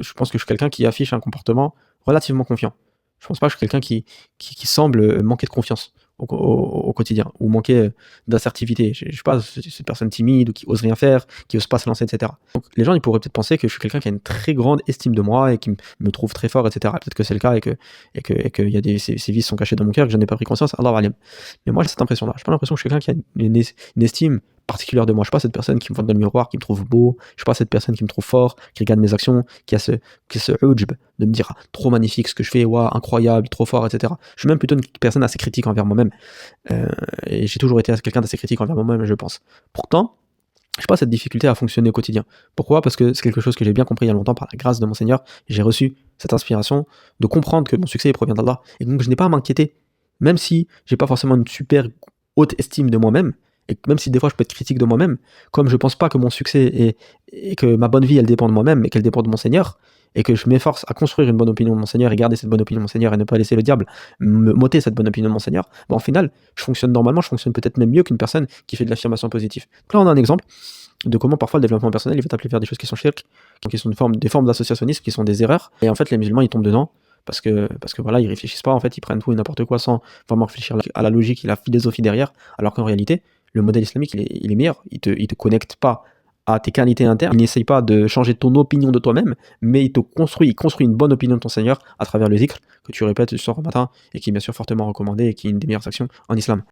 Je pense que je suis quelqu'un qui affiche un comportement relativement confiant. Je pense pas que je suis quelqu'un qui semble manquer de confiance au quotidien ou manquer d'assertivité. Je suis pas cette personne timide ou qui ose rien faire, qui ose pas se lancer, etc. Donc les gens ils pourraient peut-être penser que je suis quelqu'un qui a une très grande estime de moi et qui me trouve très fort, etc. Peut-être que c'est le cas et que y a ces vices sont cachés dans mon cœur que je n'ai pas pris conscience. Allah alim. Mais moi j'ai cette impression-là. J'ai pas l'impression que je suis quelqu'un qui a une estime particulière de moi. Je suis pas cette personne qui me voit dans le miroir, qui me trouve beau. Je suis pas cette personne qui me trouve fort, qui regarde mes actions, qui a ce ujb de me dire ah, trop magnifique ce que je fais, ouais, incroyable, trop fort, etc. Je suis même plutôt une personne assez critique envers moi-même. Et j'ai toujours été quelqu'un d'assez critique envers moi-même, je pense. Pourtant, je n'ai pas cette difficulté à fonctionner au quotidien. Pourquoi? Parce que c'est quelque chose que j'ai bien compris il y a longtemps par la grâce de mon Seigneur. J'ai reçu cette inspiration de comprendre que mon succès provient d'Allah. Et donc je n'ai pas à m'inquiéter. Même si j'ai pas forcément une super haute estime de moi-même, et même si des fois je peux être critique de moi-même, comme je pense pas que mon succès et que ma bonne vie elle dépend de moi-même, mais qu'elle dépend de mon Seigneur, et que je m'efforce à construire une bonne opinion de mon Seigneur et garder cette bonne opinion de mon Seigneur et ne pas laisser le diable m'ôter cette bonne opinion de mon Seigneur, ben, en final, je fonctionne normalement, je fonctionne peut-être même mieux qu'une personne qui fait de l'affirmation positive. Donc là, on a un exemple de comment parfois le développement personnel il va t'appeler faire des choses qui sont shirk, qui sont des formes d'associationnisme, qui sont des erreurs, et en fait les musulmans ils tombent dedans parce que voilà, ils réfléchissent pas, en fait ils prennent tout et n'importe quoi sans vraiment réfléchir à la logique et la philosophie derrière, alors qu'en réalité le modèle islamique il est meilleur, il te connecte pas à tes qualités internes, il n'essaye pas de changer ton opinion de toi-même, mais il construit une bonne opinion de ton Seigneur à travers le zikr que tu répètes du soir au matin et qui est bien sûr fortement recommandé et qui est une des meilleures actions en islam.